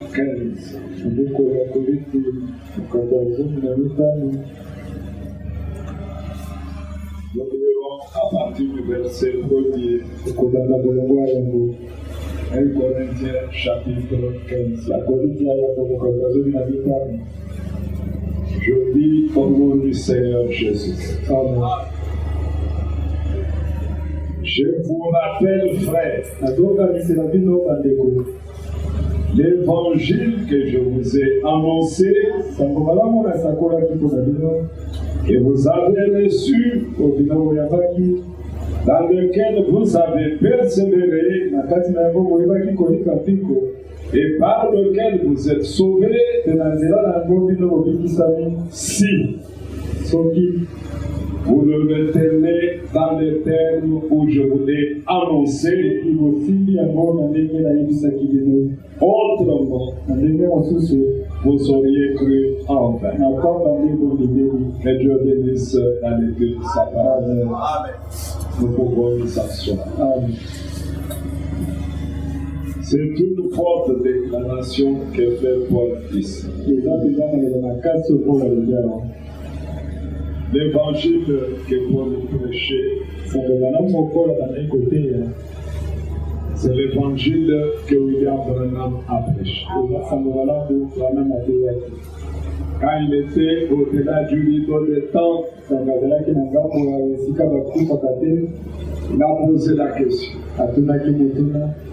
15. Andiko la Korinthi 14:15. Nous lirons à partir du verset 1er. 1 Corinthiens chapitre 15. La Corinthiens je dis au nom du Seigneur Jésus. Amen. Je vous rappelle, frères, l'évangile que je vous ai annoncé, que vous avez reçu, dans lequel vous avez persévéré, et par lequel vous êtes sauvés, si vous le retenez dans les termes où je vous l'ai annoncé, autrement, vous auriez cru en vain. Que Dieu bénisse la lecture de sa parole. Nous pouvons nous asseoir. C'est une forte déclaration que fait Paul ici. L'évangile que Paul prêchait, c'est l'évangile que William Branham a prêché. Quand il était au-delà du rideau des temps, il a posé la question.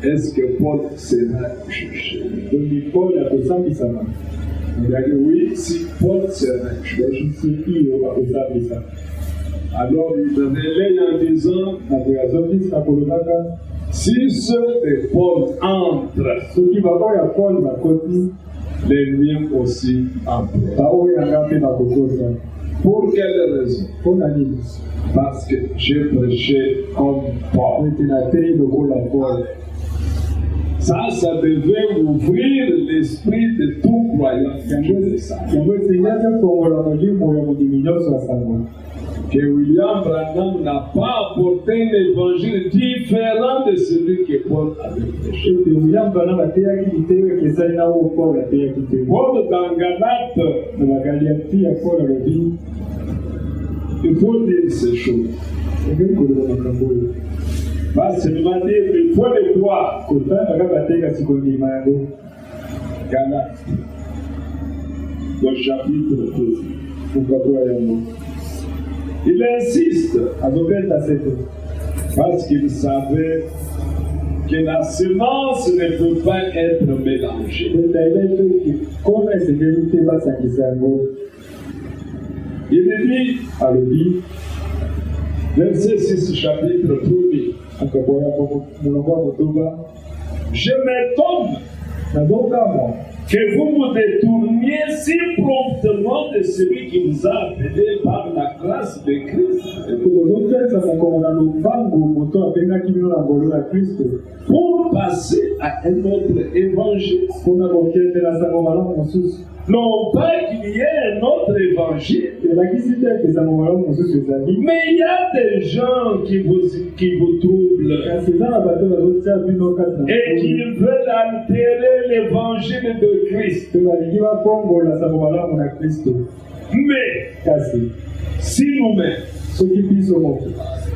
Est-ce que Paul sera jugé? Il a dit oui, si Paul sera jugé. Alors il relaye en disant, si ceux de Paul entrent, les miens aussi entrent. Pour quelle raison? Parce que j'ai prêché comme Paul. Ça devait ouvrir l'esprit de tout croyant. Que William Branham n'a pas apporté un évangile différent de celui que Paul avait prêché. Paul dans Galate, il faut dire ces choses. Parce qu'il m'a dit, il faut les croire. Galate, au chapitre 2. Il insiste, parce qu'il savait que la semence ne peut pas être mélangée. Il dit, verset 6, chapitre 1er, je m'étonne que vous vous détourniez si promptement de celui qui vous a appelé par la grâce de Christ pour passer à un autre évangile. Non pas qu'il y ait un autre évangile, mais il y a des gens qui vous troublent et qui veulent altérer l'évangile de Christ. Mais si nous-mêmes,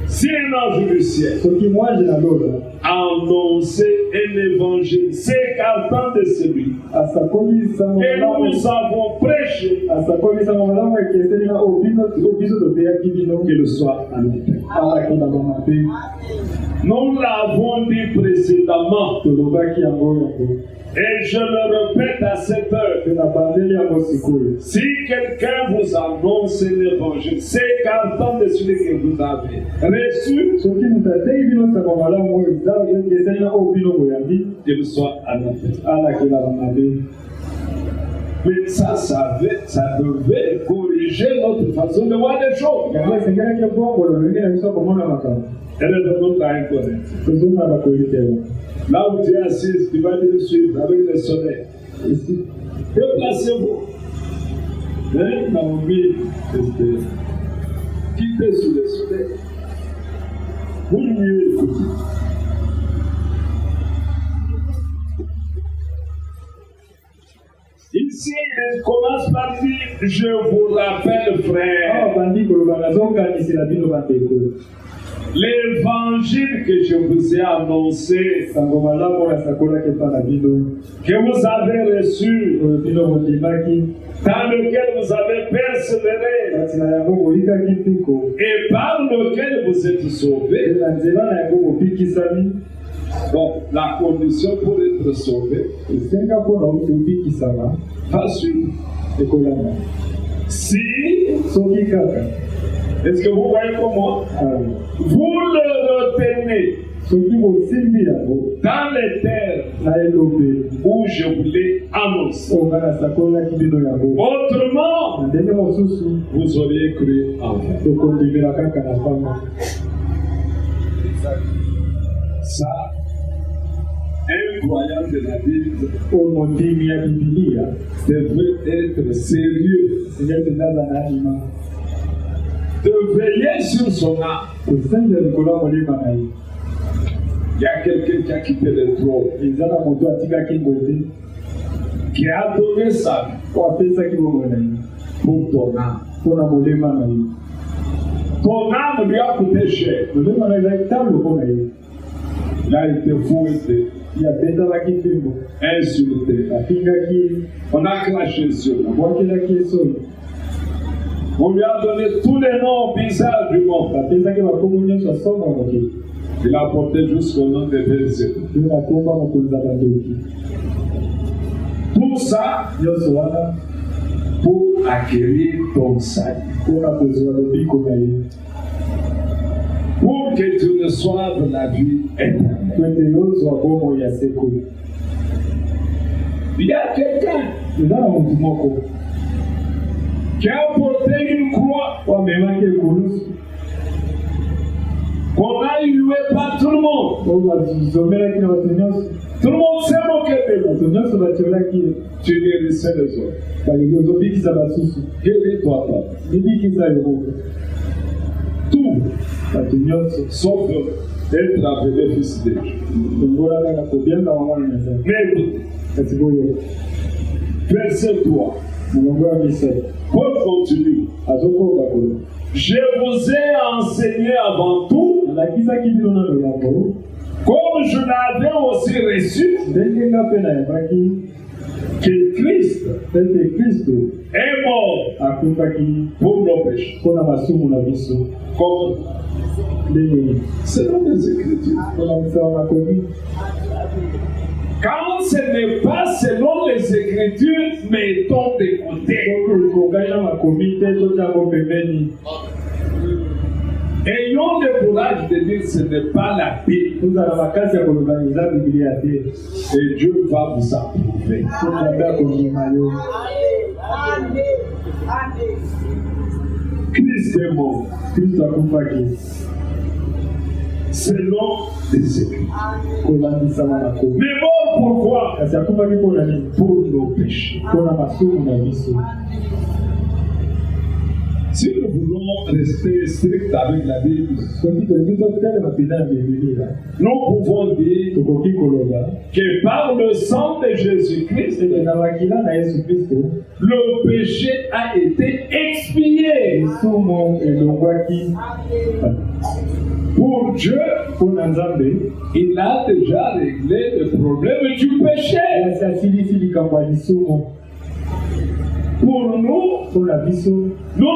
si un ange du ciel annonçait un évangile s'écartant de celui que nous avons prêché, qu'il soit en paix. Nous l'avons dit précédemment, et je le répète à cette heure, si quelqu'un vous annonce l'évangile s'écartant de celui que vous avez reçu, qu'il soit en paix. Mais ça devait corriger notre façon de voir les choses. Et revenons à un Corinthiens. Là où tu es assis, tu vas te suivre avec le soleil. Déplacez-vous. Naomi, quittez sous le soleil. Vous mieux écoutez. Ici, il commence par dire, je vous rappelle, frère, l'évangile que je vous ai annoncé, que vous avez reçu, dans lequel vous avez persévéré, et par lequel vous êtes sauvés. Donc, la condition pour être sauvé, pas suivre. Si, est-ce que vous voyez comment vous le retenez dans les terres où je vous l'ai annoncé. Autrement, vous auriez cru en vain. Ça, un croyant de la Bible devrait être sérieux, de veiller sur son âme. Il y a quelqu'un qui a quitté le trône, qui a donné sa vie pour ton âme. Ton âme lui a coûté cher. Il a été fouetté, insulté, on a craché sur lui. On lui a donné tous les noms bizarres du monde. Il a porté jusqu'au nom de Jésus. Tout ça pour acquérir ton salut. Pour que tu reçoives la vie éternelle. Il y a quelqu'un qui a porté une croix qu'on a hué par tout le monde. Tout le monde s'est moqué de lui. Tu guérissais les autres. Guéris-toi pas. Tout, sauf être appelé fils de Dieu. Mais verset 3. Paul continue. Je vous ai enseigné avant tout, comme je l'avais aussi reçu, que Christ est mort pour nos péchés. Comme selon les Écritures. Quand ce n'est pas selon les Écritures, mettons de côté. Ayons le courage de dire que ce n'est pas la Bible. Et Dieu va vous approuver. Christ est mort. Selon les Écritures. Mais mort pourquoi? Pour nos péchés. Si nous voulons rester stricts avec la Bible, nous pouvons dire que par le sang de Jésus-Christ, le péché a été expié. Pour Dieu, il a déjà réglé le problème du péché. Pour nous, nous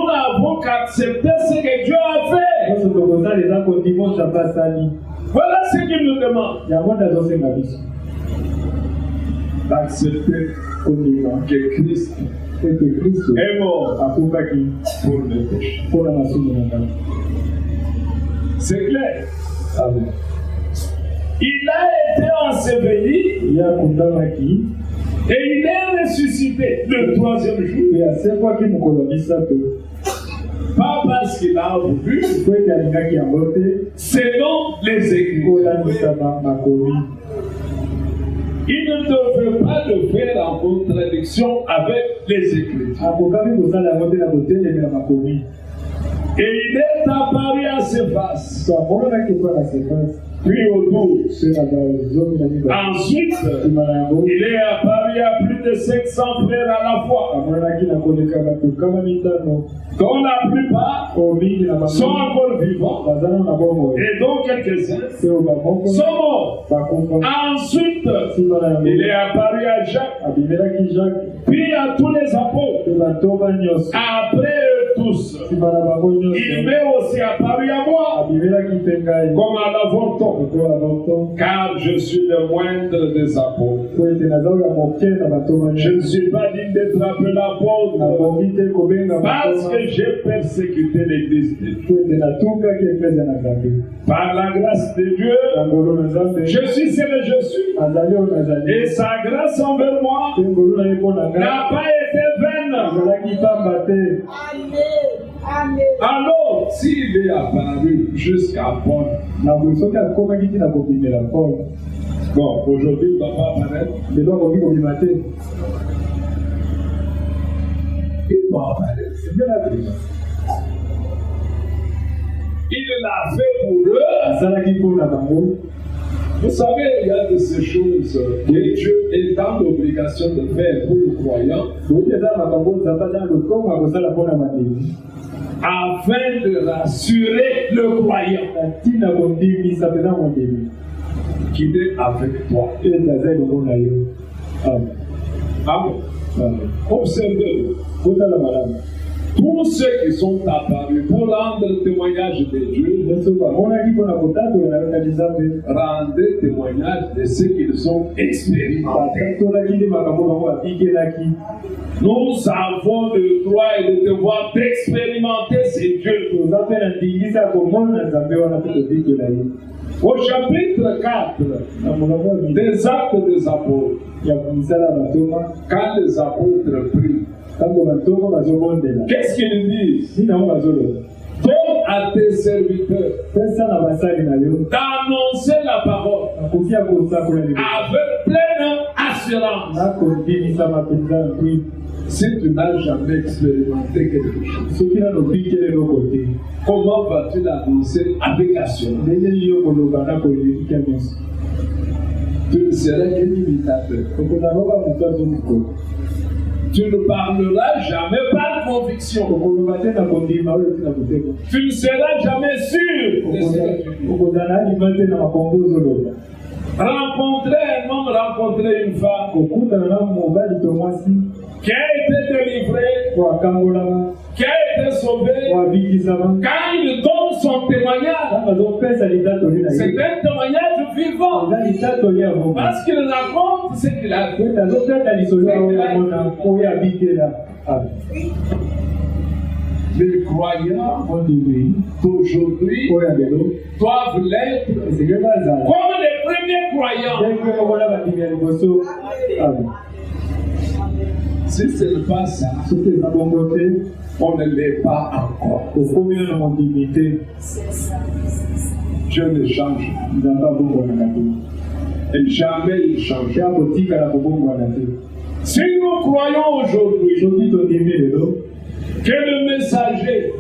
n'avons qu'accepter ce que Dieu a fait. Voilà ce qu'il nous demande. D'accepter que Christ est mort pour le péché. C'est clair. Amen. Il a été enseveli. Et il est ressuscité le troisième jour. Pas parce qu'il a voulu, selon les Écritures. Il ne devait pas le faire en contradiction avec les Écritures. Et il est apparu à ses faces. Puis autour. Ensuite, il est apparu à plus de 500 frères à la fois, dont la plupart sont encore vivants, et dont quelques-uns sont morts. Ensuite, il est apparu à Jacques, puis à tous les apôtres. Après eux tous, il m'est aussi apparu à moi, comme à l'avorton, car je suis le moindre des apôtres. Je ne suis pas digne d'être appelé apôtre, parce que j'ai persécuté l'Église de Dieu. Par la grâce de Dieu, je suis ce que je suis. Et sa grâce envers moi n'a pas été vaine. Alors, s'il est apparu jusqu'à Paul, bon, aujourd'hui, il ne va pas apparaître. Il doit apparaître. Il l'a fait pour eux. Vous savez, il y a de ces choses que Dieu est dans l'obligation de faire pour le croyant, afin de rassurer le croyant qu'il est avec toi. Amen. Observez-le. Tous ceux qui sont apparus pour rendre témoignage de Dieu, rendez témoignage de ce qu'ils ont expérimenté. Nous avons le droit et le devoir d'expérimenter ces dieux. Au chapitre 4 des Actes des Apôtres, quand les apôtres prient, qu'est-ce qu'ils disent? Donne à tes serviteurs d'annoncer la parole avec pleine assurance. Si tu n'as jamais expérimenté quelque chose, comment vas-tu l'annoncer avec assurance? Tu ne seras qu'un imitateur. Tu ne parleras jamais par conviction. Tu ne seras jamais sûr de ce que tu dis. Rencontrer un homme, rencontrer une femme qui a été délivré, qui a été sauvé, quand il donne son témoignage, c'est un témoignage vivant, parce qu'il raconte ce qu'il a fait. Les croyants d'aujourd'hui doivent l'être comme les premiers croyants. Si ce n'est pas ça, on ne l'est pas encore. Dieu ne change. Et jamais il change. Si nous croyons aujourd'hui que le messager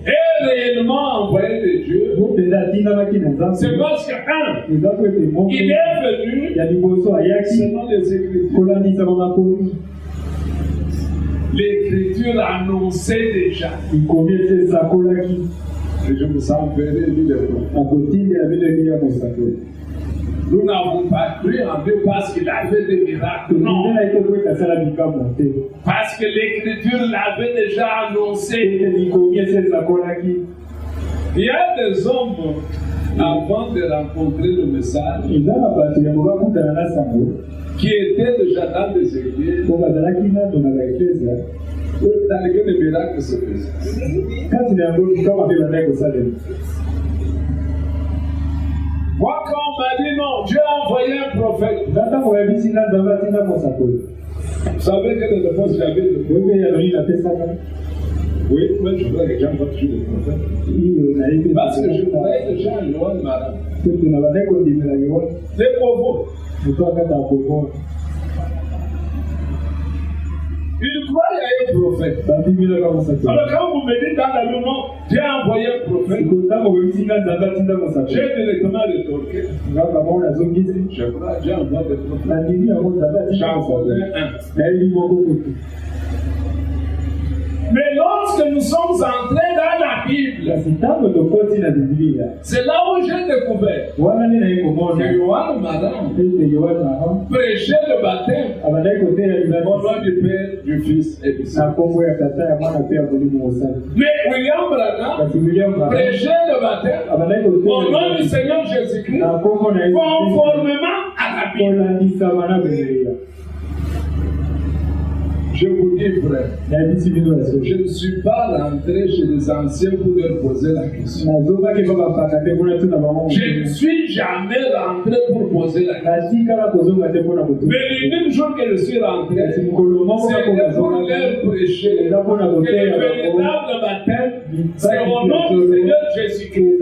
est réellement envoyé de Dieu, c'est parce que, il est venu selon les Écritures. L'Écriture annonçait déjà. Et je me sens verré du Nous n'avons pas cru en Dieu parce qu'il avait des miracles. Non. Parce que l'Écriture l'avait déjà annoncé. Il y a des hommes, avant de rencontrer le message, qui étaient déjà dans des églises, dans lesquelles les miracles se faisaient. Moi, quand on m'a dit non, Dieu a envoyé un prophète. Vous savez que les réponses j'avais? Oui, mais je vois que les gens voient toujours les prophètes. Parce que je voyais déjà un Yohan Maran. Des pauvres. Il croyait prophète. Alors quand vous me dites dans la Bible, non, Dieu a envoyé un prophèt, j'ai directement rétorqué. Je crois que Dieu envoie des prophètes. J'en connais un. Mais lorsque nous sommes entrés dans la Bible, c'est là où j'ai découvert que Yohan Maran prêchait le baptême au nom du Père, du Fils et du Saint-Esprit. Mais William Branham prêchait le baptême au nom du Seigneur Jésus-Christ conformément à la Bible. Je vous dis, frère, je ne suis pas rentré chez les anciens pour leur poser la question. Je ne suis jamais rentré pour poser la question. Mais l'unique jour que je suis rentré, c'est pour leur prêcher que le véritable baptême, c'est au nom du Seigneur Jésus-Christ.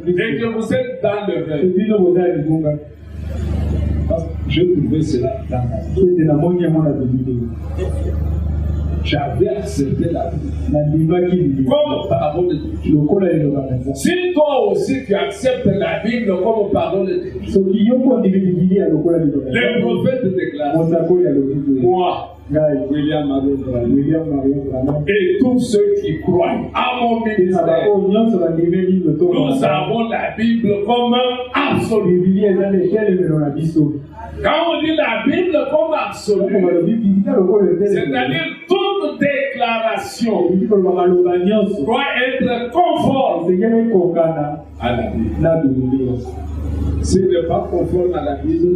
Et que vous êtes dans le rêve. Je trouvais cela dans la Bible. J'avais accepté la Bible comme parole de Dieu. Si toi aussi tu acceptes la Bible comme parole de Dieu, les prophètes déclarent, moi, William Marion, et tous ceux qui croient à mon ministère, nous avons la Bible comme absolue. Quand on dit la Bible comme absolue, c'est-à-dire toute déclaration doit être conforme à la Bible. S'il n'est pas conforme à la Bible,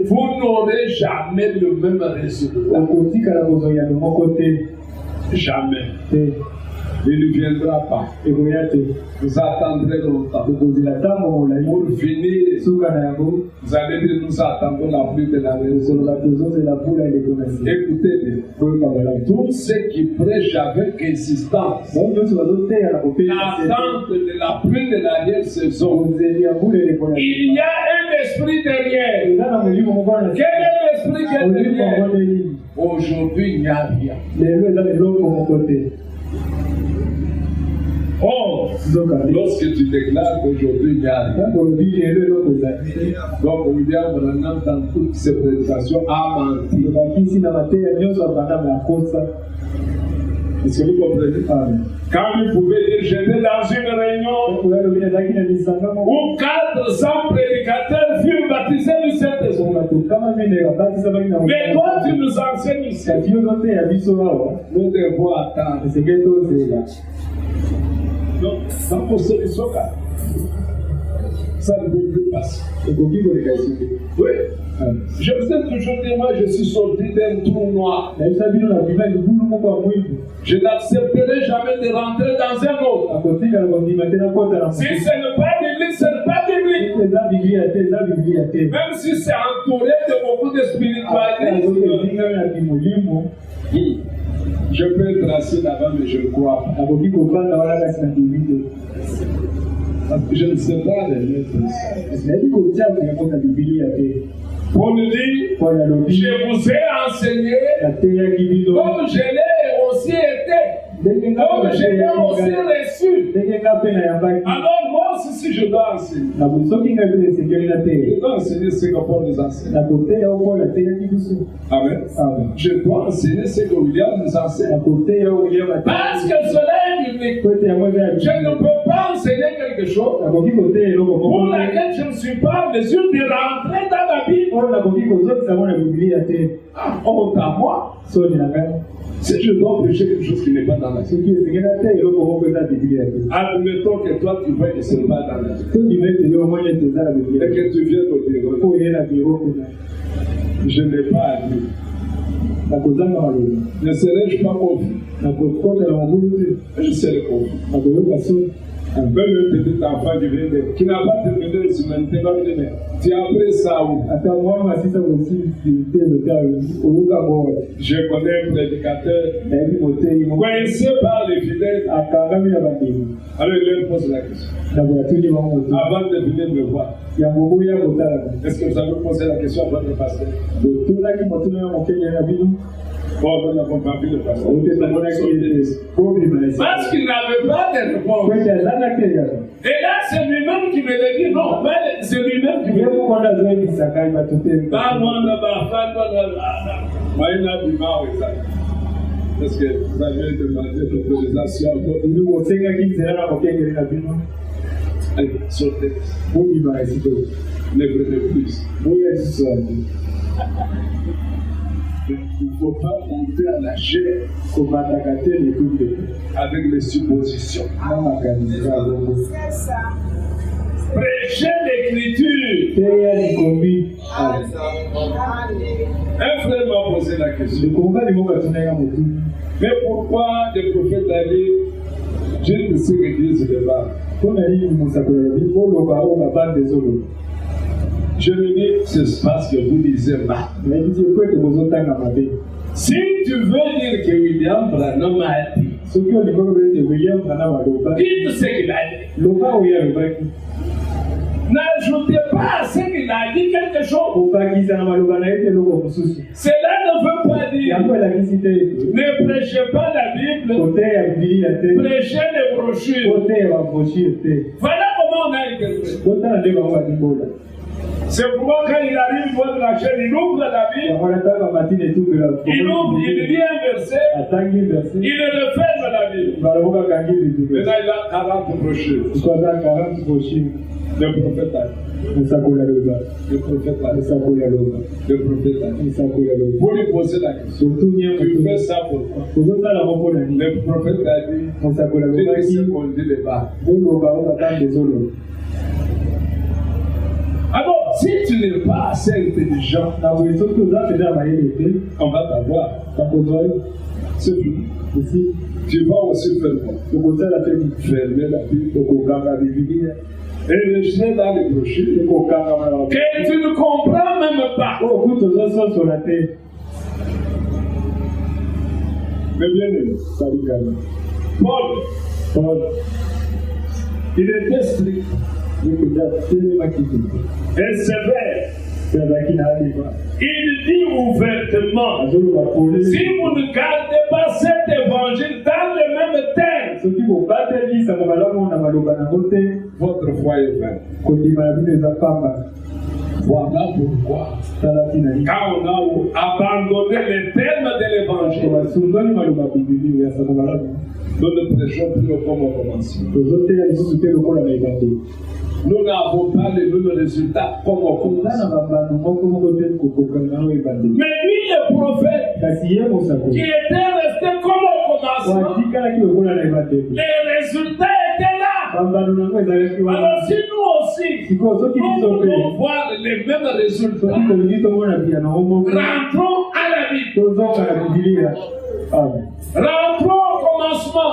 vous n'aurez jamais le même résultat. Jamais. Il ne viendra pas. Vous attendrez longtemps. Pour finir, vous allez dire nous attendons la pluie de la raison. Écoutez bien. Tous ceux qui prêchent avec insistance l'attente de la pluie de l'arrière-saison, il y a un esprit derrière. Quel est l'esprit qui est derrière? Aujourd'hui, il n'y a rien. Oh, lorsque tu déclares qu'aujourd'hui il n'y a rien, donc William Branham dans toutes ses prédications a menti. Est-ce que vous comprenez? Quand vous pouvez dire j'étais dans une réunion où 400 prédicateurs furent baptisés du Saint-Esprit. Mais toi tu nous enseignes ici. Nous devons attendre. Donc, sans poser les socas, ça ne peut plus passer. Oui. Je vous ai toujours dit, moi je suis sorti d'un trou noir. Je n'accepterai jamais de rentrer dans un autre. Si ce n'est pas biblique, ce n'est pas biblique. Même si c'est entouré de beaucoup de spiritualité. Je peux être assis là-bas, mais je ne crois pas. Je ne sais pas les lettres. Paul dit, je vous ai enseigné comme je l'ai aussi été. Comme je l'ai aussi reçu. Alors moi aussi, si je dois enseigner, je dois enseigner ce que Paul nous enseigne. Amen. Je dois enseigner ce que William nous enseigne. Parce que cela est biblique. Je ne peux pas enseigner quelque chose pour laquelle je ne suis pas en mesure de rentrer dans la Bible. Honte à moi. Si je dois prêcher quelque chose qui n'est pas dans la Bible, admettons que toi tu vois que ce n'est pas dans la Bible, et que tu viens au bureau, je n'ai pas admis. Ne serais-je pas confus? Je serai confus. Même le petit enfant qui n'a pas terminé le humanité, tu as appris ça où? Je connais un prédicateur coincé par les fidèles. Alors il leur pose la question. Avant de venir me voir, est-ce que vous avez posé la question à votre pasteur? Bon, nous n'avons pas vu le pasteur. Parce qu'il n'avait pas de réponse. Et là, c'est lui-même qui me l'a dit. Non, c'est lui-même qui me l'a dit. Est-ce que vous avez demandé l'autorisation? Allez, sautez. Ne prenez plus. Il ne faut pas monter à la chair avec les suppositions. Prêchez l'écriture. Un frère m'a posé la question. Mais pourquoi le prophète David, Dieu ne sait l'église de Baal? Je lui dis, c'est parce que vous lisez mal. Si tu veux dire que William Branham a dit, dites ce qu'il a dit. N'ajoutez pas à ce qu'il a dit quelque chose. Cela ne veut pas dire ne prêchez pas la Bible, prêchez les brochures. Voilà comment on a interprété. C'est pourquoi quand il arrive voir la chaîne, il ouvre la Bible, il lit un verset, il referme la Bible. Maintenant il a 40 brochures. Le prophète a dit. Le prophète a dit. Le prophète a dit. Vous lui posez la question. Tu fais ça pourquoi? Le prophète a dit. C'est ce qu'on dit les bas. Alors, si tu n'es pas assez intelligent, on va t'avoir. C'est tout. Tu vas aussi faire quoi? Fermer la Bible. Et le jeter dans les brochures. Que tu ne comprends même pas. Mais bien aimé, Paul, il était strict et sévère. Il dit ouvertement, si vous ne gardez pas cet évangile dans le même terme, votre foi est vaine. Voilà pourquoi, quand on a abandonné les termes de l'évangile, nous ne prêchons plus comme au commencement. Nous n'avons pas les mêmes résultats comme au commencement. Mais lui, le prophète, qui était resté comme au commencement, les résultats étaient là. Alors si nous aussi, nous voulons voir les mêmes résultats, rentrons à la Bible. Rentrons au commencement.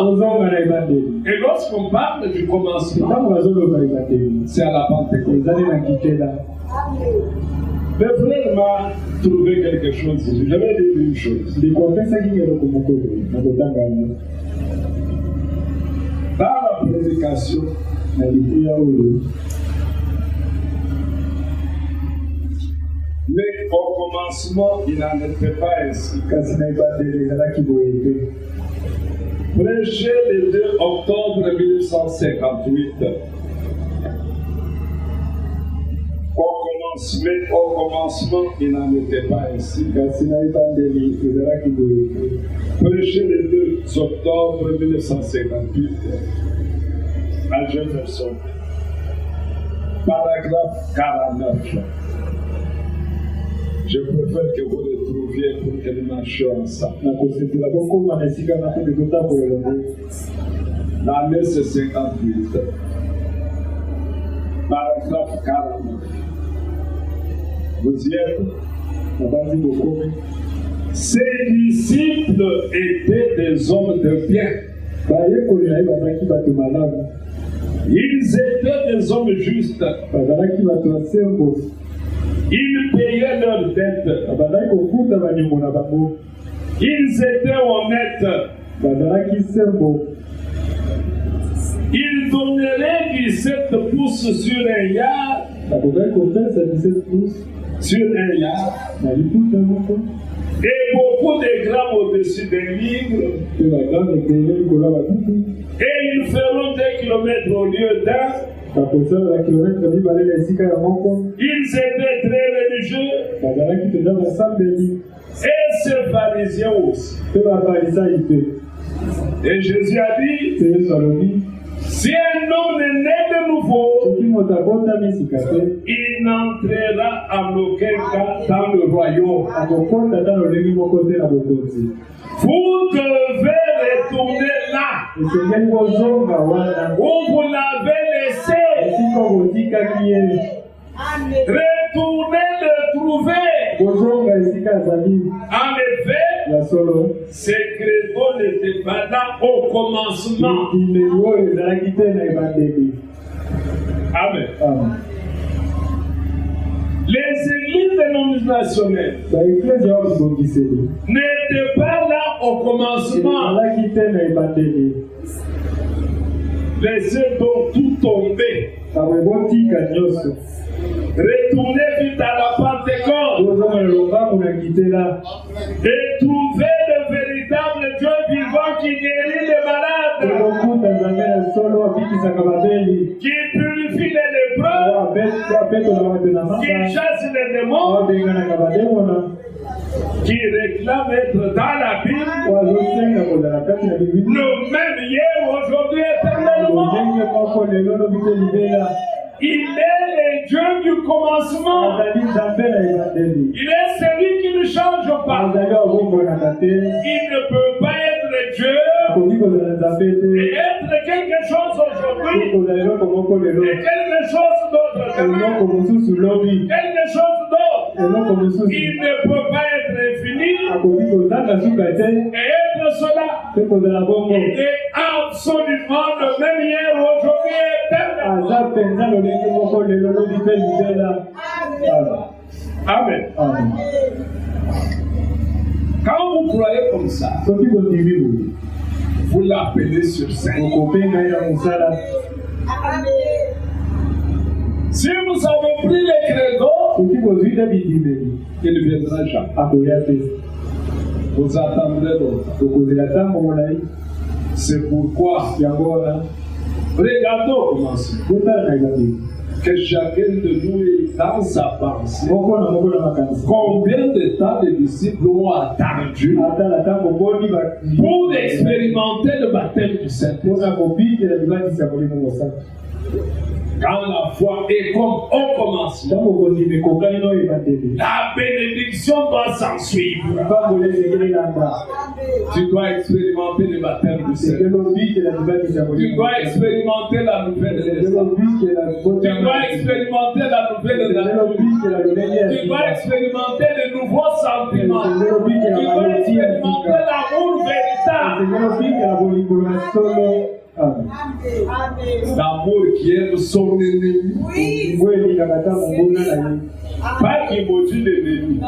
Et lorsqu'on parle du commencement, c'est à la Pentecôte. Le frère m'a trouvé quelque chose. Je vais dire une chose. Dans la prédication, mais au commencement, il n'en était pas ainsi. Prêché le 2 octobre 1958. Au commencement, il n'en était pas ainsi. Prêché le 2 octobre 1958 à Jefferson. Paragraphe 49. Je préfère que vous le trouviez pour que nous marchions ensemble. L'année c'est 58. Paragraphe 49. Vous y êtes? Ses disciples étaient des hommes de bien. Ils étaient des hommes justes. Ils payaient leurs dettes. Ils étaient honnêtes. Ils donneraient 17 pouces sur un yard. Sur un yard. Et beaucoup de grammes au-dessus des livres. Et ils feront 2 kilomètres au lieu d'un. Ils étaient très religieux. Et ces pharisiens aussi. Et Jésus a dit, si un homme est né de nouveau, il n'entrera en aucun cas dans le royaume. Vous devez retourner là où vous l'avez laissé. Retournez le trouver. En effet, ces créneaux n'étaient pas là au commencement. Amen. Les églises dénominationnelles n'étaient pas là au commencement. Laissez donc tout tomber. Retournez vite à la Pentecôte et trouvez le véritable Dieu vivant qui guérit les malades, qui purifie les lépreux, qui chasse les démons, qui réclame être dans la Bible, le même hier, aujourd'hui, éternellement. Il est le Dieu du commencement. Il est celui qui ne change pas. Il ne peut pas être Dieu et être quelque chose aujourd'hui et quelque chose d'autre demain. Quelque chose d'autre. Il ne peut pas être infini et être cela. Il est absolument le même hier, aujourd'hui et éternellement. Amen. Quand vous croyez comme ça, vous l'appelez sur scène. Si vous avez pris les credos, il ne viendra jamais. Vous attendrez longtemps. C'est pourquoi, regardons au commencement. Que chacun de nous est dans sa pensée. Combien de temps les disciples ont attendu pour expérimenter le baptême du Saint-Esprit? Quand la foi est comme au commencement, la bénédiction doit s'en suivre. Tu dois expérimenter le baptême du Saint-Esprit. Tu dois expérimenter la nouvelle naissance. Tu dois expérimenter la nouvelle nature. Tu dois expérimenter de nouveaux sentiments. Tu dois expérimenter l'amour véritable. L'amour qui aime son ennemi. Pas qui maudit l'ennemi.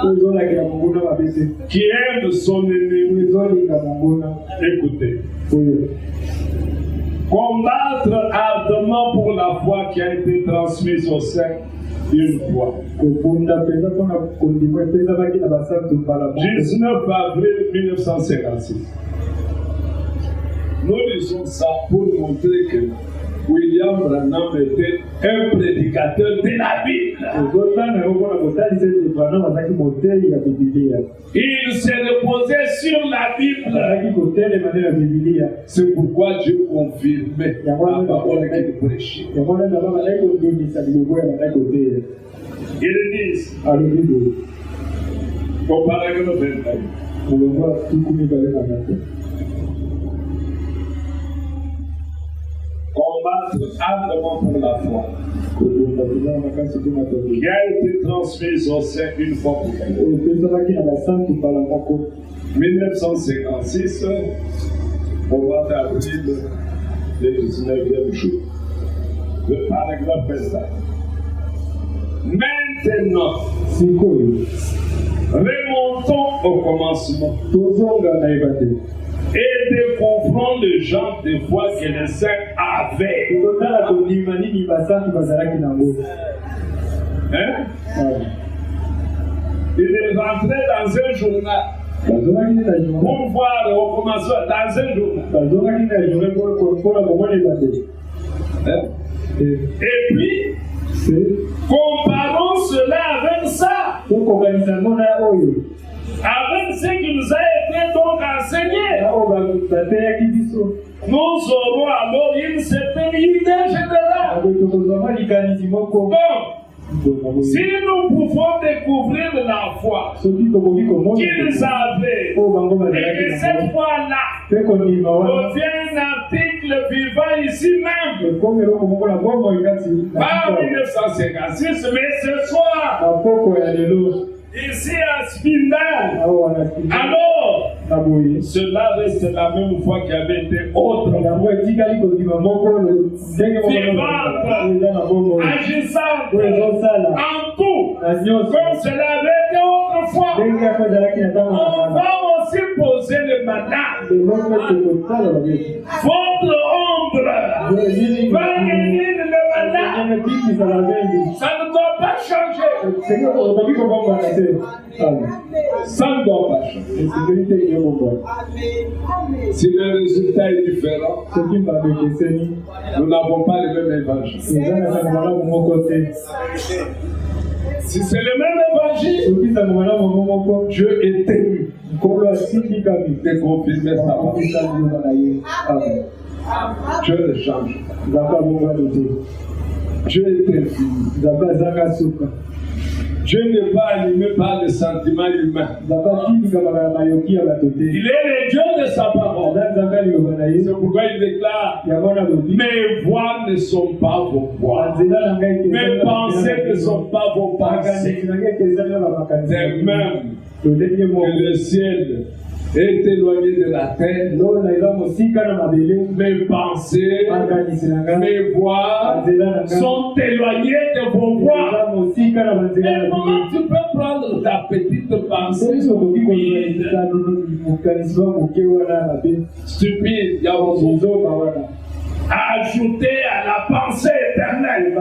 Qui aime son ennemi. Écoutez. Combattre ardemment pour la foi qui a été transmise au sein une fois. 19 avril 1956. Nous disons ça pour montrer que William Branham était un prédicateur de la Bible. Il s'est reposé sur la Bible. C'est pourquoi Dieu confirmait la parole qu'il prêchait. Il dit au paragraphe 21. Combattre ardemment pour la foi qui a été transmise au sein une fois pour toutes. 1956, au mois d'avril, le 19e jour. Le paragraphe 21. Maintenant, remontons au commencement. Et découvrons les gens de foi que les saints avaient. Hein? Il est rentré dans un journal. Pour voir au commencement dans un jour. Et puis, comparons cela avec ça. Avec ce qui nous a été donc enseigné. Nous aurons alors une certaine idée générale. Donc, si nous pouvons découvrir la foi qu'ils avaient, et que cette foi-là devient un article vivant ici même, pas en 1956, mais ce soir, ici à Spindal, alors, cela reste la même foi qui avait été autrefois. Vivante, agissante, en tout, comme cela avait été autrefois. On va aussi poser le mandat. Votre ombre va gagner le mandat. Ça ne doit pas changer. Ça ne doit pas changer. Si le résultat est différent, nous n'avons pas le même évangile. Si c'est le même évangile, Dieu est ému de confirmer sa parole. Dieu ne change. Dieu est infini. Dieu n'est pas animé par les sentiments humains. Il est le Dieu de sa parole. C'est pourquoi il déclare: mes voix ne sont pas vos voix. Mes pensées ne sont pas vos pensées. De même que le ciel est éloigné de la terre, mes pensées, mes voix sont éloignées de vos voix. Mais comment tu peux prendre ta petite pensée stupide, ajouter à la pensée éternelle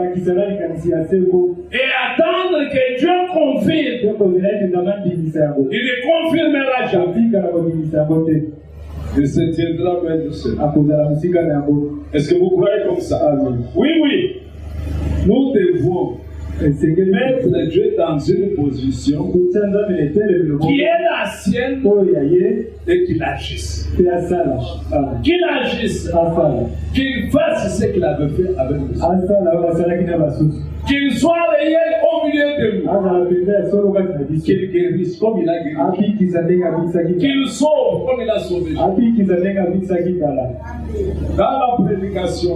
et attendre que Dieu confirme? Il ne confirmera jamais. Il se tiendra même de cela. Est-ce que vous croyez comme ça? Oui, oui. Nous devons mettre Dieu dans une position qui est la sienne et qu'il agisse. Qu'il agisse. Qu'il fasse ce qu'il avait fait avec nous. Qu'il soit réel au milieu de nous. Qu'il guérisse comme il a guéri. Qu'il sauve comme il a sauvé. Dans la prédication,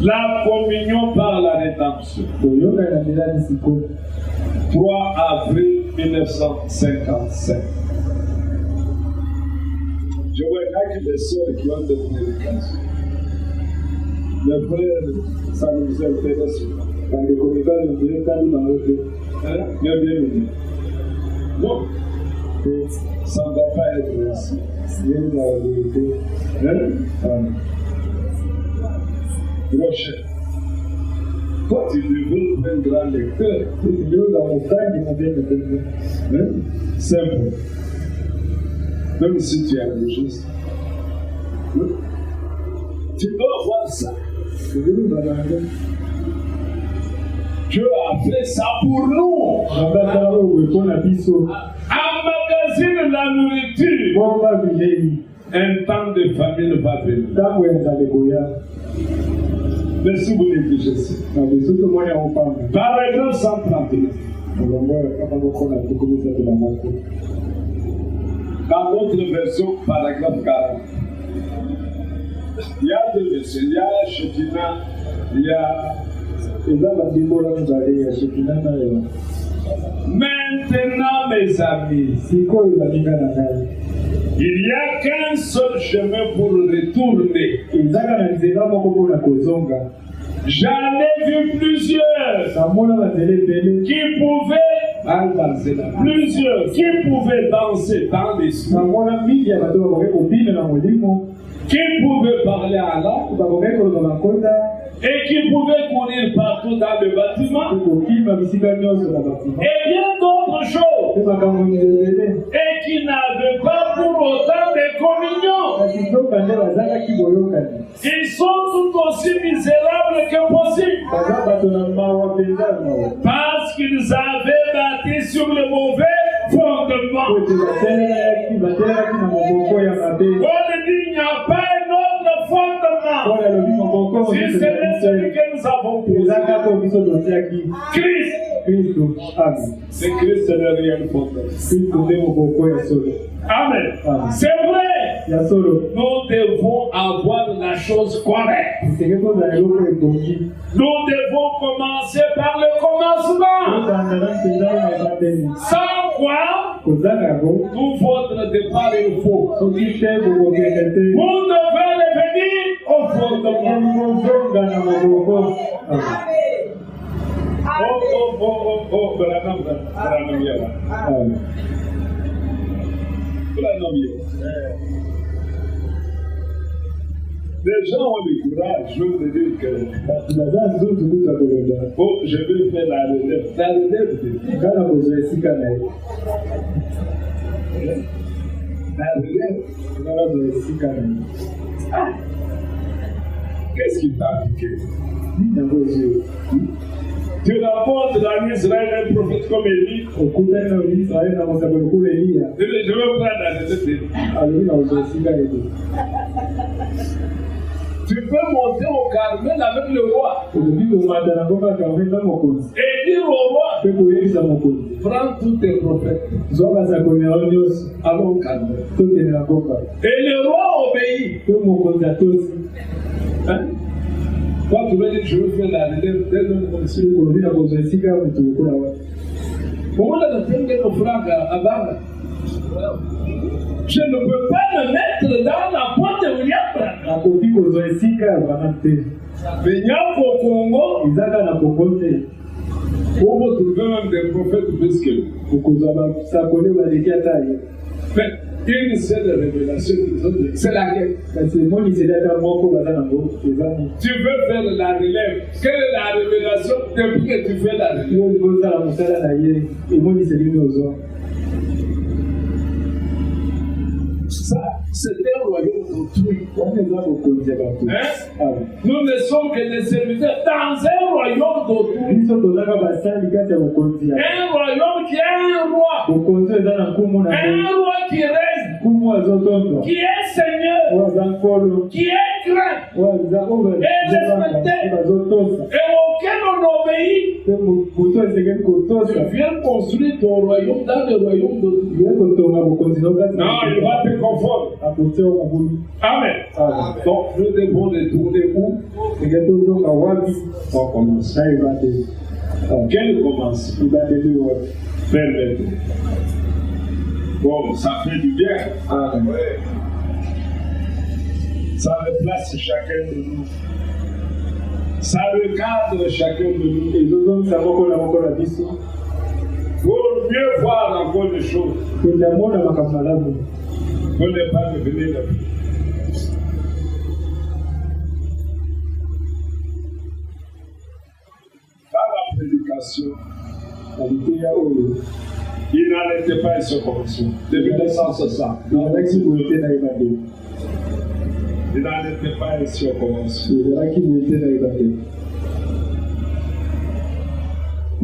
la communion par la rédemption. 3 avril 1955. Je vois quelques des sœurs qui ont des prédications. Les frères, ça nous intéresse. Dans les communautés, nous dirons qu'à bienvenue. Non, ça ne va pas être ainsi. Rocher, toi tu devrais être un grand lecteur. Simple. Même si tu es religieuse. Tu dois voir ça. Dieu a fait ça pour nous. Emmagasine la nourriture. Un temps de famine va venir. Mais si vous négligez ça. Par exemple, 139. Dans notre version, paragraphe 40. Il y a deux versions. Il y a Shekinah, il y a. Maintenant, mes amis, il n'y a qu'un seul chemin pour retourner. J'en ai vu plusieurs qui pouvaient danser dans l'esprit, qui pouvaient parler en langue et qui pouvaient courir partout dans le bâtiment et bien d'autres choses. et qui n'avaient pas pour autant de communion. Ils sont tout aussi misérables que possible. Parce qu'ils avaient bâti sur le mauvais fondement. On dit il n'y a pas un autre fondement. Si c'est celui que nous avons posé. Christ. C'est Christ le réel fondement. Amen. C'est vrai. Nous devons avoir la chose correcte. Nous devons commencer par le commencement. Sans quoi, tout votre départ est faux. Vous devez revenir au fondement. Les gens ont le courage, je veux dire que je vais faire la relève. La relève de la relève. Qu'est-ce qui t'a piqué? Tu rapportes dans l'Israël un prophète comme Élie. Je vais prendre la relève. Tu peux monter au Carmel avec le roi. Et dire au roi, prends tous tes prophètes. Allons au Carmel. Et le roi obéit. Hein? Quand tu veux dire que je veux faire la relève, je ne peux pas me mettre dans la porte de William. William au Congo, pour vous trouver même des prophètes biscuits. Une seule révélation, c'est laquelle? Tu veux faire la relève. Quelle est la révélation depuis que tu fais la relève? Ça, c'était un royaume d'autrui. Nous ne sommes que des serviteurs dans un royaume d'autrui. Un royaume qui a un roi. Un roi qui règne, qui est Seigneur, qui est grand et respecté, et auquel on obéit. Tu viens construire ton royaume dans le royaume d'autrui. Non, il va te conformer. Amen. Donc, nous devons retourner où? On commence. Quel commence? Permettez. Bon, ça fait du bien. Ça replace chacun de nous. Ça recadre chacun de nous. Pour mieux voir encore les choses. Pour ne pas devenir le plus. Dans la prédication, il n'en était pas insurrection. Depuis 1960. Il n'en était pas insurrection.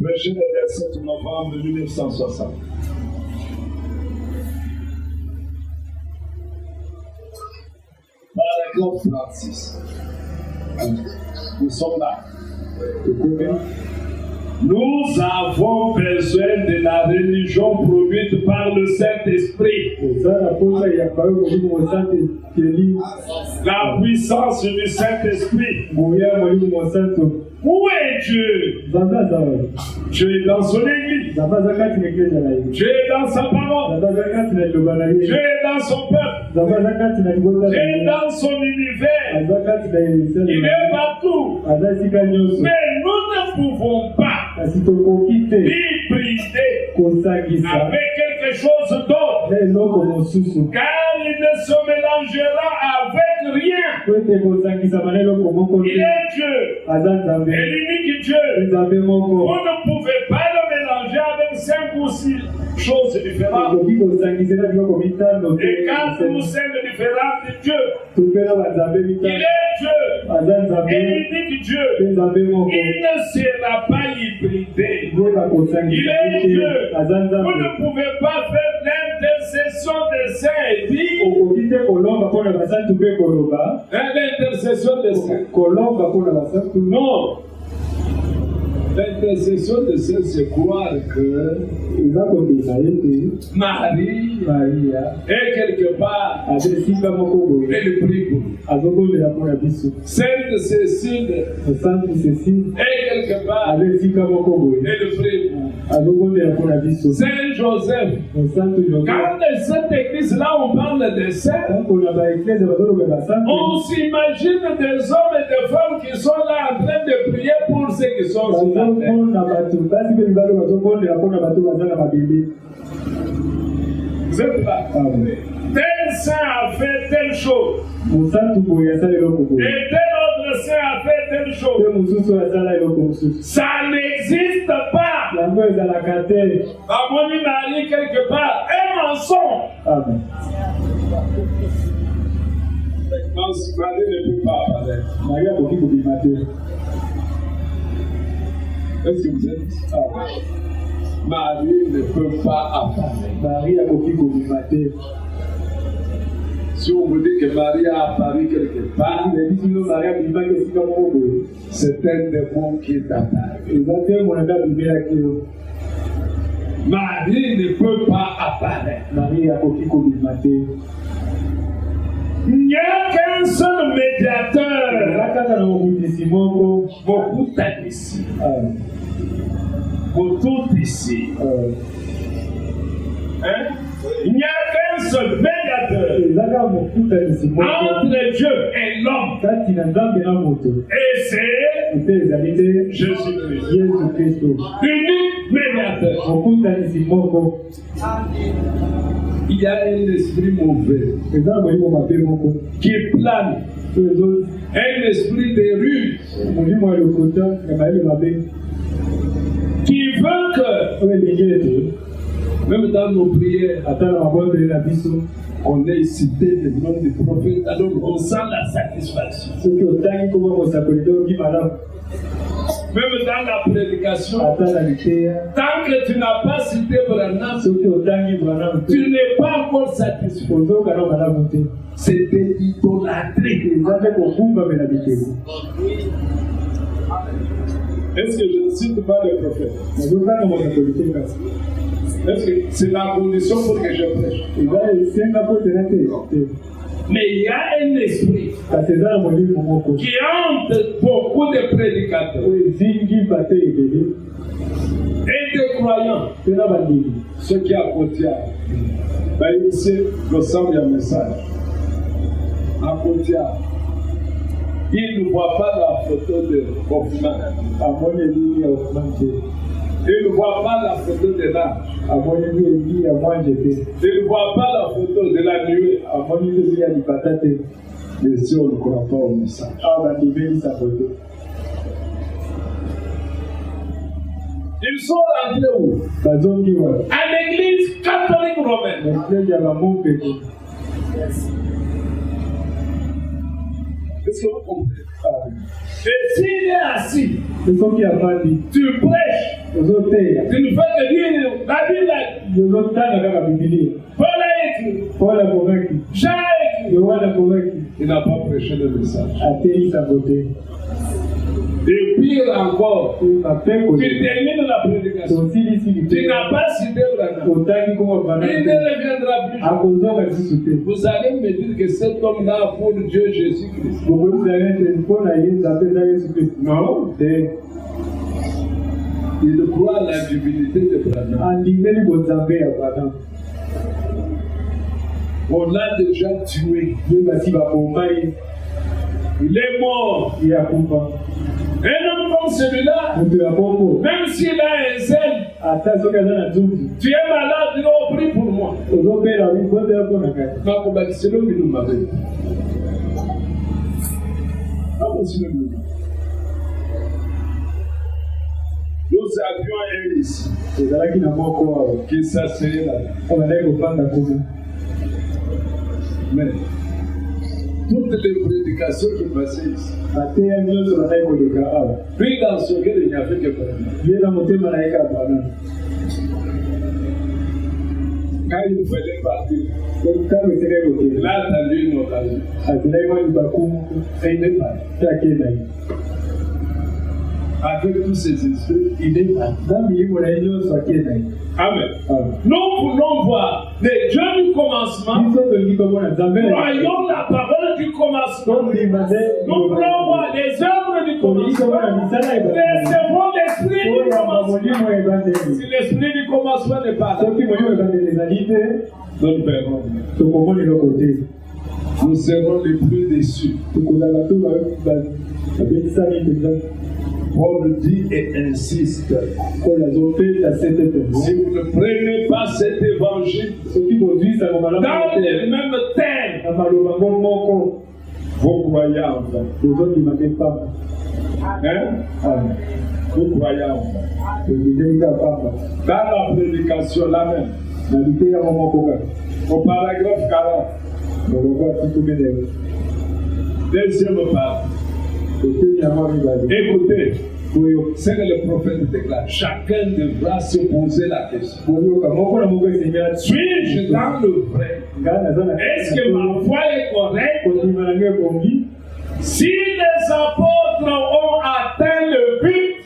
Prêché le 27 novembre 1960. Paragraphe 36. Nous sommes là. Nous avons besoin de la religion produite par le Saint-Esprit. La puissance du Saint-Esprit. Où est Dieu? Dieu est dans son église. Dieu est dans sa parole. Dieu est dans son peuple. Dieu est dans son univers. Il est partout. Mais nous ne pouvons pas l'hybrider avec quelque chose d'autre. Car il ne se mélangera avec rien. Il est Dieu. Et l'unique Dieu. Vous ne pouvez pas le mélanger avec 5 ou 6 choses différentes. Et quand nous sommes différents de Dieu, il est Dieu, unique Dieu. Il ne sera pas hybridé. Il est Dieu. Vous ne pouvez pas faire l'intercession des saints et dire l'intercession des saints. Non. L'intercession de saints, c'est croire que Marie est quelque part, elle prie pour nous. Sainte Cécile est quelque part, elle prie pour nous. Saint Joseph. Quand dans cette église-là, on parle des saints, on s'imagine des hommes et des femmes qui sont là en train de prier pour ceux qui sont sur la terre. Vous êtes là. Tel saint a fait telle chose. Et tel autre saint a fait telle chose. Ça n'existe pas. À mon Marie, quelque part, un mensonge. Amen. Marie ne peut pas parler. Est-ce que vous êtes? Marie ne peut pas apparaître. Si on vous dit que Marie a apparu quelque part, c'est un démon qui est apparu. Marie ne peut pas apparaître. Il n'y a qu'un seul médiateur. Beaucoup ici. Beaucoup ici. Il n'y a qu'un seul médiateur entre Dieu et l'homme. Et c'est Jésus-Christ. Unique médiateur. Il y a un esprit mauvais qui plane. Un esprit de ruse qui veut que, même dans nos prières, on ait cité le nom du prophète, alors on sent la satisfaction. Même dans la prédication, tant que tu n'as pas cité Branham, tu n'es pas encore satisfait. C'était idolâtrie. Est-ce que je ne cite pas le prophète? Est-ce que c'est la condition pour que je prêche? Mais il y a un esprit qui hante beaucoup de prédicateurs et de croyants. Ceux qui apportent. Ici, nous sommes un message. Apportent. Ils ne voient pas la photo de Hoffman. Ils ne voient pas la photo de l'âge. Ils ne voient pas la photo de la nuée. Mais si on ne croit pas au message. Ils sont rentrés où? À l'église catholique romaine. Est-ce que vous comprenez? Et s'il est assis, tu prêches, tu ne fais que dire la Bible. Paul a écrit, Jean a écrit, il n'a pas prêché le message. Et pire encore, tu termines la prédication, tu n'as pas cité Branham, il ne reviendra plus. Vous allez me dire que cet homme-là a pour Dieu Jésus-Christ. Non. Il croit à la divinité de Branham. On l'a déjà tué. Il est mort. Un homme comme celui-là, même s'il a un zèle, tu es malade, il a pris pour moi. Nous autres avions un ici qui s'asseyait là. Mais toutes les prédications qui passaient ici, puis dans ce cœur, il n'y avait que Branham. Quand il fallait partir, il a attendu une occasion. Et il est parti. Avec tous ces esprits, il est parti. Amen. Nous voulons voir les dieux du commencement. Voyons la parole du commencement. Nous voulons voir les œuvres du commencement. Recevons l'esprit du commencement. Si l'esprit du commencement n'est pas là, nous verrons. Nous serons les plus déçus. Paul dit et insiste. Si vous ne prenez pas cet évangile dans les mêmes thèmes, vous croyez en vain. Vous croyez en vain. Dans la prédication, la même. Au paragraphe 40. Deuxième part. Écoutez, ce que le prophète déclare, chacun devra se poser la question. Suis-je dans le vrai? Est-ce que ma foi est correcte? Si les apôtres ont atteint le but,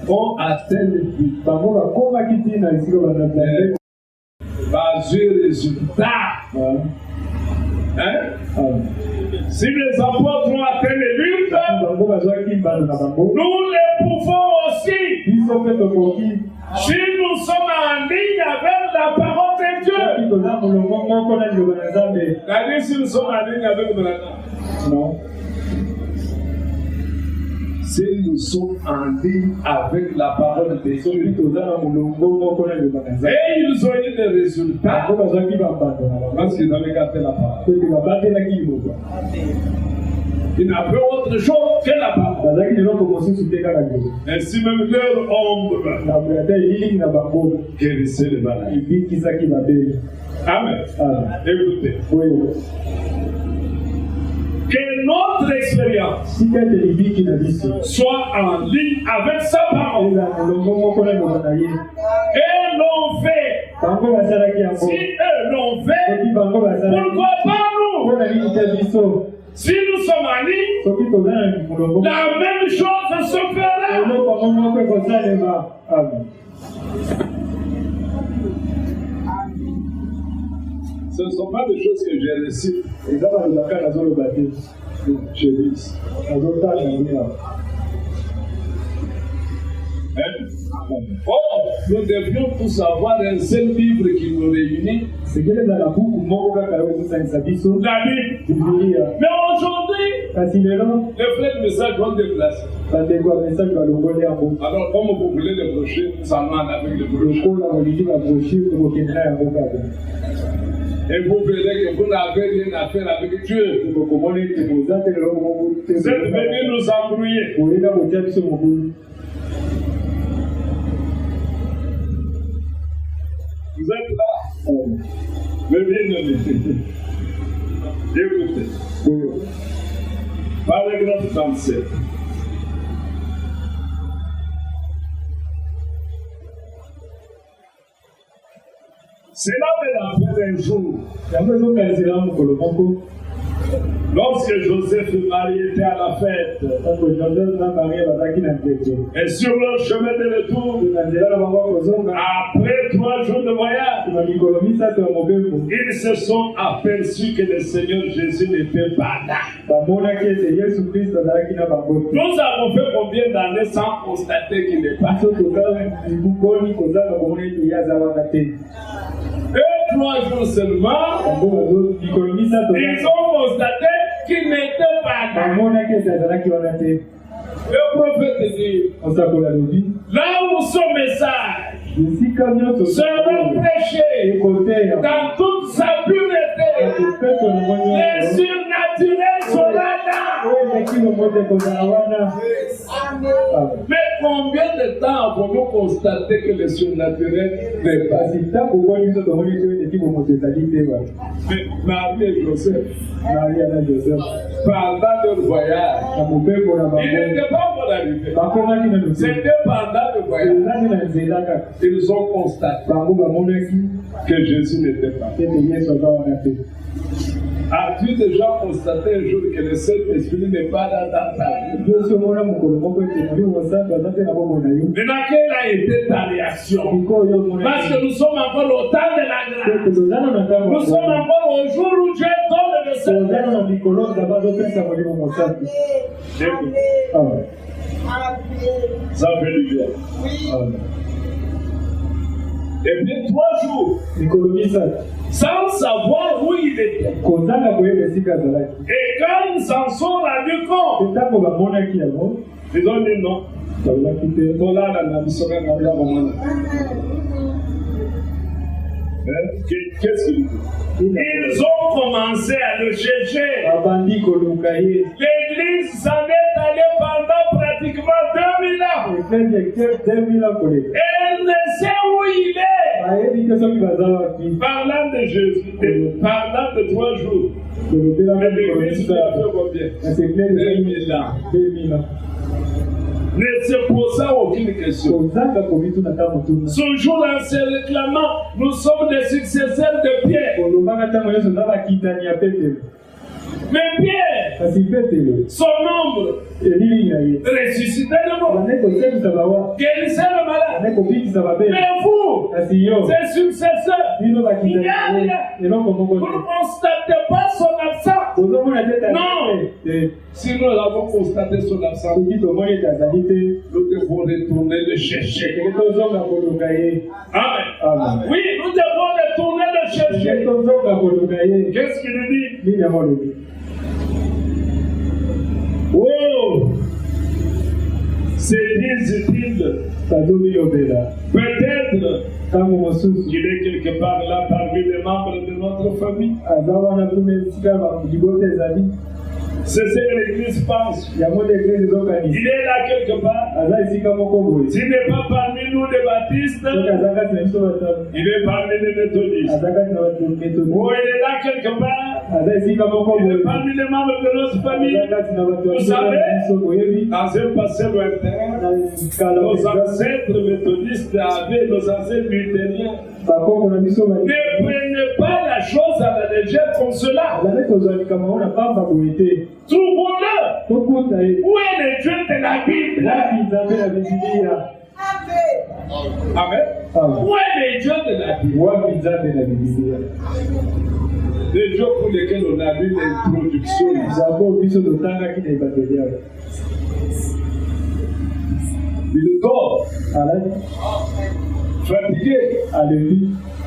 ont atteint le but, basé résultat. Si les apôtres ont atteint les buts, nous les pouvons aussi. Si nous sommes en ligne avec la parole de Dieu. C'est-à-dire si nous sommes en ligne avec le non. Si nous sommes en ligne avec la parole de Dieu, et ils ont eu des résultats parce qu'ils avaient gardé la parole. Il n'a pas autre chose que la parole. Ainsi même leur ombre guérissait les malades. Amen. Écoutez. Que notre expérience soit en ligne avec sa parole. Et l'on fait. Si eux l'ont fait, pourquoi pas nous? Si nous sommes en ligne, la même chose se fera. Ce ne sont pas des choses que j'ai récité. Nous devrions tous avoir un seul livre qui nous réunit. La Bible. Mais aujourd'hui, les frères messages vont déplacer. Alors, comme vous voulez les brochures, ça m'en avec les brochures. Et vous verrez que vous n'avez rien à faire avec Dieu. Vous êtes venus nous embrouiller. Vous êtes là. Mais bien, écoutez. Paragraphe 37. Cela me rappelle un jour. Lorsque Joseph et Marie étaient à la fête, et sur leur chemin de retour, après 3 jours de voyage, ils se sont aperçus que le Seigneur Jésus n'était pas là. Nous avons fait combien d'années sans constater qu'il n'est pas là? Et 3 jours seulement, ils ont constaté qu'il n'était pas là. Le prophète dit, là où son message sera prêché dans toute sa pureté, le surnaturel sera là. Mais combien de temps avons-nous constaté que le surnaturel n'est pas? Mais Marie et Joseph, pendant leur voyage, ils n'étaient pas encore arrivés. C'était pendant le voyage. Ils ont constaté que Jésus n'était pas. As-tu déjà constaté un jour que le Saint-Esprit n'est pas dans ta vie? Maintenant, quelle a été ta réaction? Parce que nous sommes encore au temps de la grâce. Nous sommes encore au jour où Dieu donne le Saint-Esprit. Ça fait du bien. Et bien 3 jours, sans savoir où il était. Et quand ils s'en sont rendus compte, ils ont dit non. Qu'est-ce qu'il dit? Ils ont commencé à le chercher. L'église s'en est allée pendant pratiquement 2000 ans. Et elle ne sait où il est. Parlant de Jésus, parlant de 3 jours. L'église a fait combien? 2000 ans. Ne se posant aucune question. Ce jour-là, en se réclamant, nous sommes des successeurs de Pierre. Mais Pierre, son ombre, ressuscitait le mort, guérissait le malade. Mais vous, ses successeurs, vous ne constatez pas son absence. Non. Si nous avons constaté son absence, nous devons retourner le chercher. Amen. Oui, nous devons retourner le chercher. Qu'est-ce qu'il dit? Oh! C'est disent-ils. Peut-être qu'il est quelque part là parmi les membres de notre famille. C'est ce que l'Église pense. Il est là quelque part. S'il n'est pas parmi nous les baptistes, il est parmi les méthodistes. Oh, il est là quelque part. Il est parmi les membres de notre famille. Vous savez, dans un passé lointain, nos ancêtres méthodistes avaient nos ancêtres luthériens. Ne prenez pas la chose à la légère comme cela. Trouvons-le. Où est le Dieu de la Bible? Amen. Où est le Dieu de la Bible? Les dieux pour lesquels on a vu l'introduction. Il dort. Fatigué.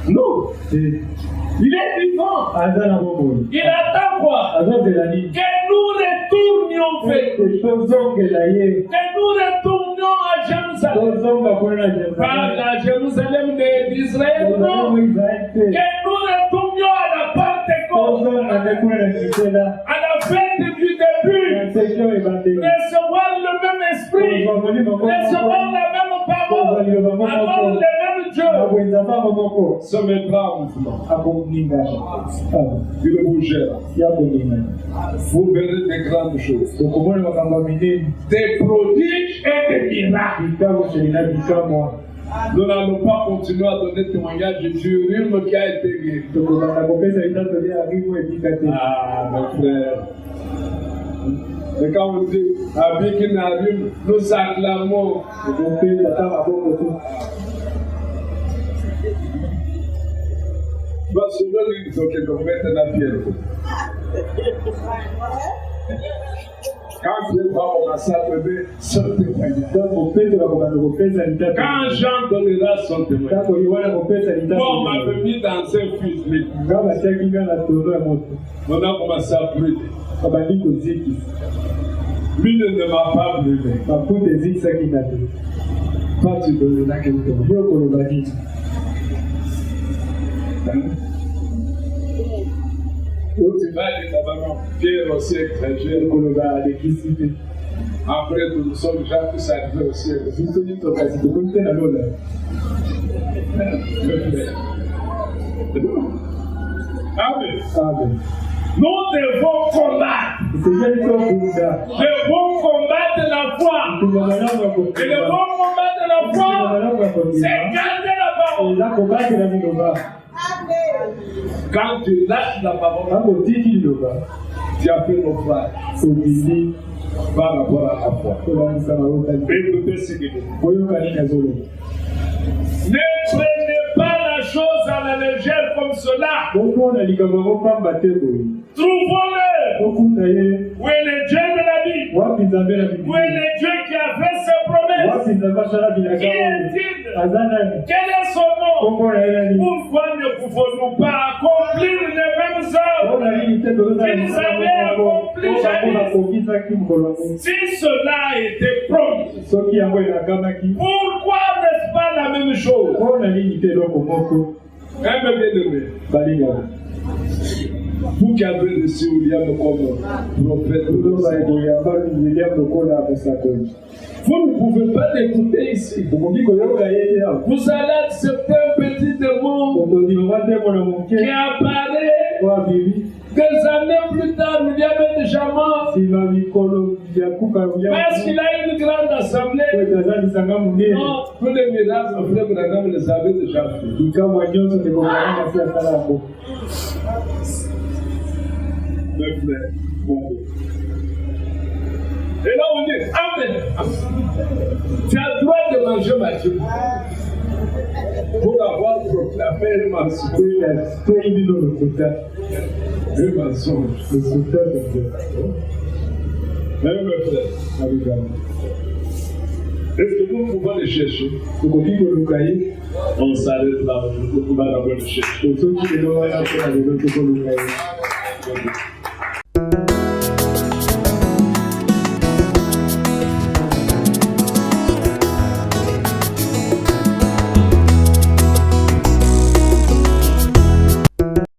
Non. Il est vivant. Il attend quoi? Que nous retournions vers lui. Que nous retournions à Jérusalem. Pas à Jérusalem d'Israël, non. Que nous retournions à la Pentecôte. À la fête du début. Recevoir le même esprit. Recevoir la même parole. Avoir le même Dieu. Se mettra en mouvement. Il vous gère. Vous verrez des grandes choses. Des prodiges et des miracles. Nous n'allons pas continuer à donner témoignage du rhume qui a été guéri. Ah, mon frère. Et quand on dit avec une rhume, nous acclamons. Parce que il faut que nous mettions la pierre. Quand Dieu va commencer à donner son témoignage, quand Jean donnera son témoignage, on m'avait mis dans un fusil. On a commencé à brûler. Lui ne m'a pas brûlé. Toi, tu donneras quelque chose. Où tu vas aller là-bas, Pierre aussi étranger, Après, nous sommes déjà tous arrivés au ciel. Amen. Amen. Nous devons combattre. Devons combattre la foi. Et le bon combat de la foi, c'est garder la parole. Quand tu lâches la parole, tu as fait nos frères par rapport à la foi. Écoutez ce qu'il dit. Ne prenez pas la chose à la légère comme cela. Trouvons-le. Où est le Dieu de la Bible? Où est le Dieu qui a fait ses promesses? Qui est-il? Quel est son nom? Pourquoi ne pouvons-nous pas accomplir les mêmes œuvres qu'ils avaient accomplies jadis? Si cela a été promis, pourquoi n'est-ce pas la même chose? Bien-aimé, vous qui avez reçu William comme prophète, vous ne pouvez pas l'écouter ici. Vous allez accepter un petit démon qui apparaît des années plus tard. William est déjà mort parce qu'il a une grande assemblée. Non, tous les miracles, frère Branham les avait déjà fait. Mes frères, bon. Et là on dit, Amen. Tu as le droit de manger ma Dieu pour avoir proclamé un mensonge. Un mensonge. Mes frères, est-ce que nous pouvons les chercher? On s'arrête là, on va le chercher.